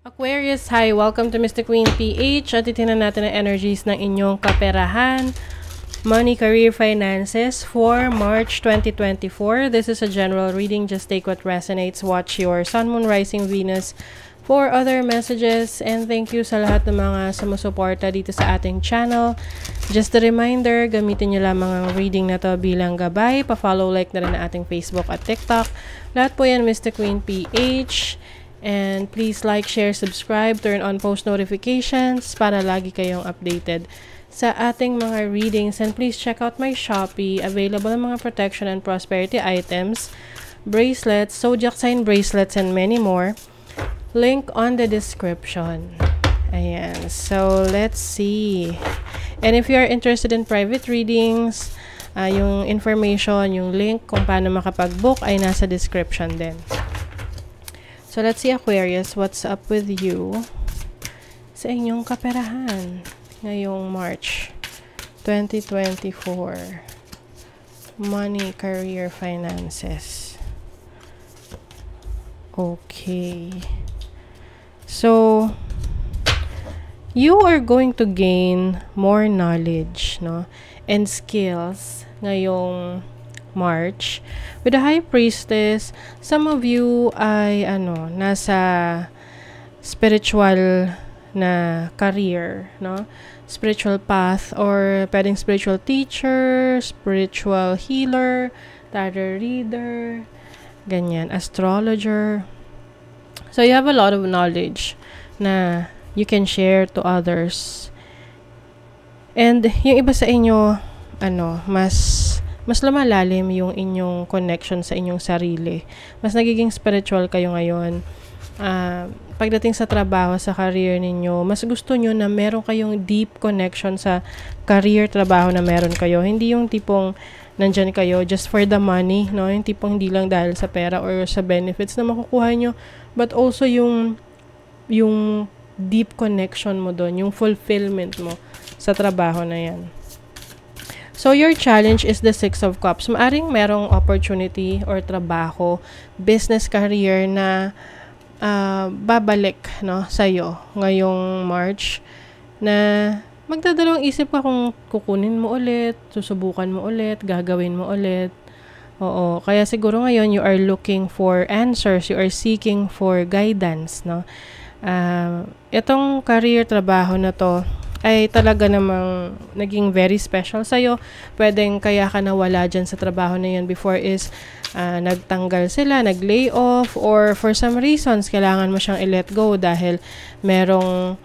Aquarius, hi! Welcome to Mr. Queen PH. At titignan natin ang energies ng inyong kaperahan, money, career, finances for March 2024. This is a general reading. Just take what resonates. Watch your Sun, Moon, Rising, Venus for other messages. And thank you sa lahat ng mga sumusuporta dito sa ating channel. Just a reminder, gamitin nyo lamang ang reading na to bilang gabay. Pa-follow, like na rin na ating Facebook at TikTok. Lahat po yan Mr. Queen PH. And please like, share, subscribe, turn on post notifications para lagi kayong updated sa ating mga readings. And please check out my Shopee. Available ang mga protection and prosperity items, bracelets, zodiac sign bracelets, and many more. Link on the description. Ayan. So, let's see. And if you are interested in private readings, yung information, yung link kung paano makapag-book ay nasa description din. So, let's see Aquarius, what's up with you sa inyong kaperahan ngayong March 2024. Money, career, finances. Okay. So, you are going to gain more knowledge, no, and skills ngayong March. With the High Priestess, some of you ay nasa spiritual na career, no? Spiritual path, or pwedeng spiritual teacher, spiritual healer, tarot reader, ganyan, astrologer. So you have a lot of knowledge na you can share to others. And yung iba sa inyo, mas lumalalim yung inyong connection sa inyong sarili. Mas nagiging spiritual kayo ngayon. Pagdating sa trabaho, sa career ninyo, mas gusto nyo na meron kayong deep connection sa career, trabaho na meron kayo. Hindi yung tipong nandyan kayo just for the money, no? Yung tipong hindi lang dahil sa pera or sa benefits na makukuha nyo, but also yung deep connection mo doon, yung fulfillment mo sa trabaho na yan. So, your challenge is the Six of Cups. Maaring merong opportunity or trabaho, business career na babalik, no, sa'yo ngayong March, na magdadalawang isip ka kung kukunin mo ulit, susubukan mo ulit, gagawin mo ulit. Oo, kaya siguro ngayon you are looking for answers, you are seeking for guidance, no. Itong career, trabaho na to ay talaga namang naging very special sa'yo. Pwedeng kaya ka nawala dyan sa trabaho na yan before is nagtanggal sila, nag-lay off, or for some reasons, kailangan mo siyang i-let go dahil merong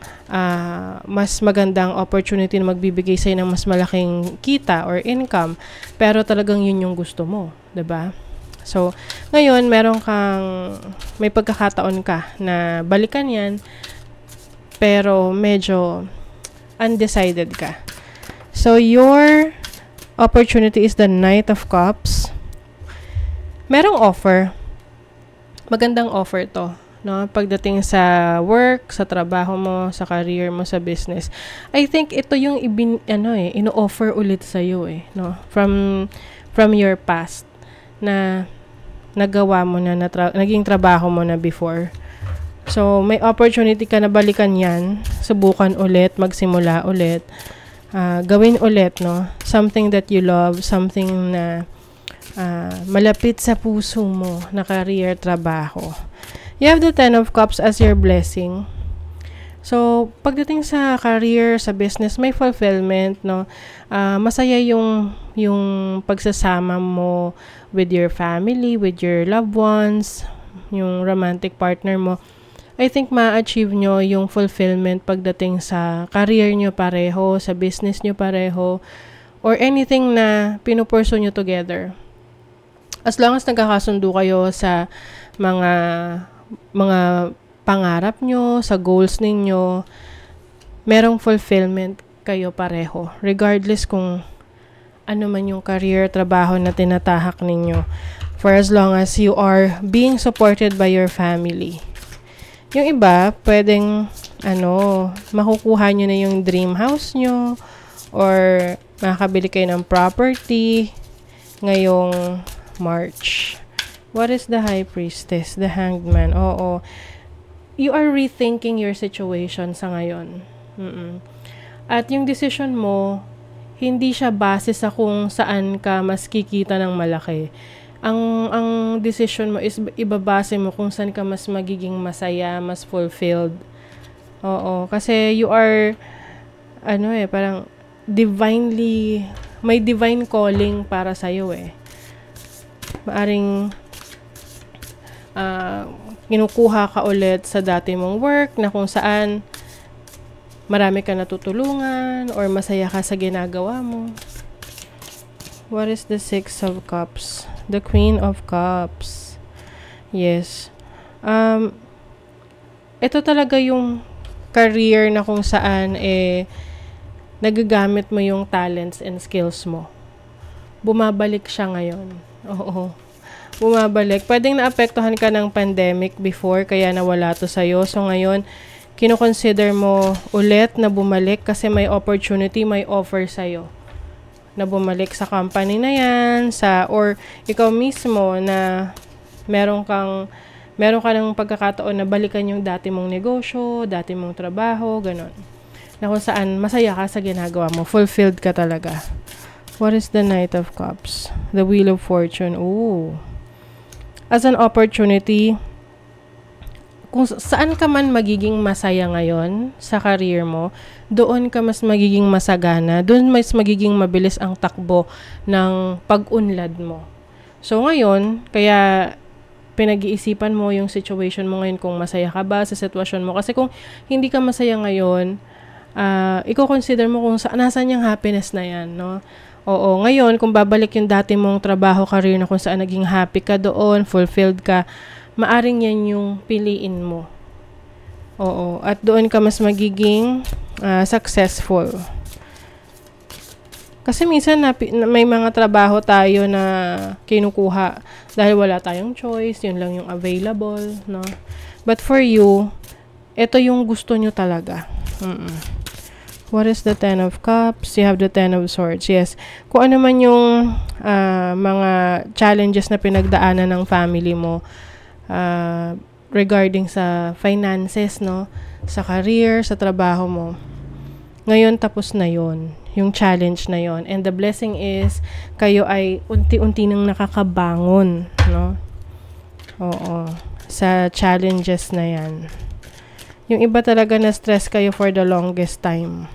mas magandang opportunity na magbibigay sa'yo ng mas malaking kita or income. Pero talagang yun yung gusto mo, 'di ba? So, ngayon, may pagkakataon ka na balikan yan, pero medyo undecided ka. So, your opportunity is the Knight of Cups. Merong offer. Magandang offer to, no? Pagdating sa work, sa trabaho mo, sa career mo, sa business. I think ito yung ino-offer ulit sa iyo, no? From your past na nagawa mo na, naging trabaho mo na before. So, may opportunity ka na balikan yan, subukan ulit, magsimula ulit, gawin ulit, no? Something that you love, something na malapit sa puso mo na career, trabaho. You have the Ten of Cups as your blessing. So, pagdating sa career, sa business, may fulfillment, no? Masaya yung pagsasama mo with your family, with your loved ones, yung romantic partner mo. I think ma-achieve nyo yung fulfillment pagdating sa career nyo pareho, sa business nyo pareho, or anything na pinupurso nyo together. As long as nagkakasundo kayo sa mga pangarap nyo, sa goals ninyo, merong fulfillment kayo pareho. Regardless kung ano man yung career, trabaho na tinatahak ninyo. For as long as you are being supported by your family. Yung iba, pwedeng, makukuha nyo na yung dream house nyo, or makakabili kayo ng property ngayong March. What is the High Priestess? The Hanged Man. Oo. you are rethinking your situation sa ngayon. At yung decision mo, hindi siya base sa kung saan ka mas kikita ng malaki. Ang decision mo is ibabase mo kung saan ka mas magiging masaya, mas fulfilled. Oo, kasi you are parang may divine calling para sa iyo Maaring kinukuha ka ulit sa dati mong work na kung saan marami ka natutulungan or masaya ka sa ginagawa mo. What is the Six of Cups? The Queen of Cups. Yes. Ito talaga yung career na kung saan nagagamit mo yung talents and skills mo. Bumabalik siya ngayon. Oo. Bumabalik. Pwedeng naapektuhan ka ng pandemic before kaya nawala to sa'yo. So ngayon, kino-consider mo ulit na bumalik kasi may opportunity, may offer sa'yo na bumalik sa company na yan, or ikaw mismo na meron ka ng pagkakataon na balikan yung dati mong negosyo, dati mong trabaho, ganon. Na kung saan masaya ka sa ginagawa mo, fulfilled ka talaga. What is the Knight of Cups? The Wheel of Fortune. Ooh. As an opportunity, kung saan ka man magiging masaya ngayon sa career mo, doon ka mas magiging masagana, doon mas magiging mabilis ang takbo ng pag-unlad mo. So ngayon, kaya pinag-iisipan mo yung situation mo ngayon kung masaya ka ba sa sitwasyon mo. Kasi kung hindi ka masaya ngayon, i-consider mo kung nasaan yung happiness na yan, no? Oo, ngayon, kung babalik yung dati mong trabaho, career na kung saan naging happy ka doon, fulfilled ka, maaring yan yung piliin mo. Oo, at doon ka mas magiging successful. Kasi minsan may mga trabaho tayo na kinukuha dahil wala tayong choice, yun lang yung available, no? But for you, ito yung gusto nyo talaga. What is the Ten of Cups? You have the Ten of Swords. Yes. Kung ano man yung mga challenges na pinagdaanan ng family mo regarding sa finances, no? Sa career, sa trabaho mo. Ngayon, tapos na yon, yung challenge na yon. And the blessing is, kayo ay unti-unti nang nakakabangon, no? Oo. Sa challenges na yan. Yung iba talaga na stress kayo for the longest time.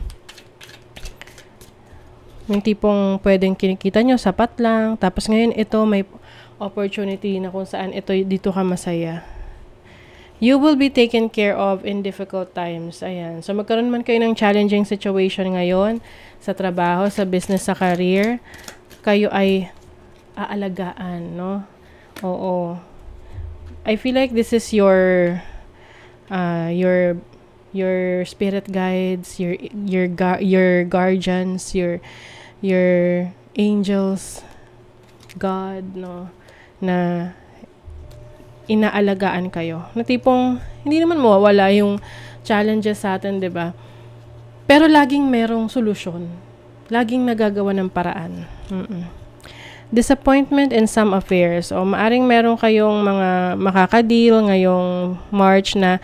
Yung tipong pwedeng kinikita nyo, sapat lang. Tapos ngayon, ito may opportunity na kung saan dito ka masaya. You will be taken care of in difficult times. Ayan. So, magkaroon man kayo ng challenging situation ngayon sa trabaho, sa business, sa career, kayo ay aalagaan, no? Oo. I feel like this is your spirit guides, your guardians, your angels, God, no? Na inaalagaan kayo. Na tipong, hindi naman mawawala yung challenges sa atin, 'di ba? Pero laging merong solusyon. Laging nagagawa ng paraan. Disappointment in some affairs. O maaring meron kayong mga makakadeal ngayong March na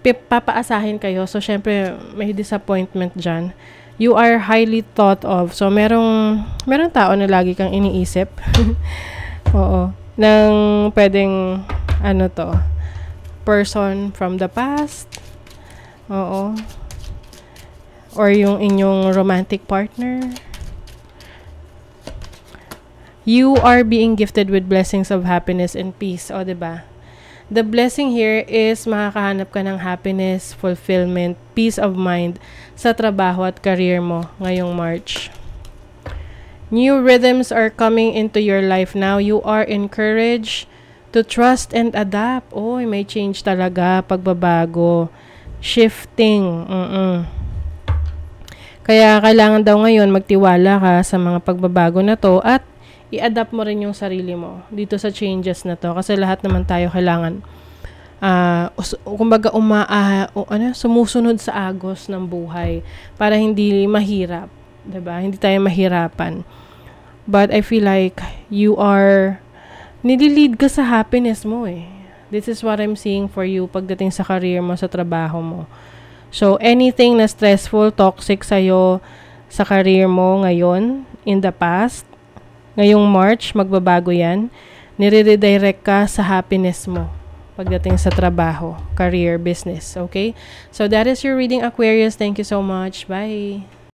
papaasahin kayo. So, syempre, may disappointment dyan. You are highly thought of. So, merong tao na lagi kang iniisip. Oo. Nang pwedeng person from the past. Oo. Or yung inyong romantic partner. You are being gifted with blessings of happiness and peace. O, diba? The blessing here is makakahanap ka ng happiness, fulfillment, peace of mind sa trabaho at career mo ngayong March. New rhythms are coming into your life now. You are encouraged to trust and adapt. Oh, may change talaga, pagbabago, shifting. Kaya kailangan daw ngayon magtiwala ka sa mga pagbabago na to at i-adapt mo rin yung sarili mo dito sa changes na to. Kasi lahat naman tayo kailangan kumbaga sumusunod sa agos ng buhay para hindi mahirap. Diba? Hindi tayo mahirapan. But I feel like you are nililid ka sa happiness mo This is what I'm seeing for you pagdating sa career mo, sa trabaho mo. So, anything na stressful, toxic sa'yo sa career mo ngayon, in the past, ngayong March, magbabago yan. Nire-redirect ka sa happiness mo pagdating sa trabaho, career, business. Okay? So, that is your reading, Aquarius. Thank you so much. Bye!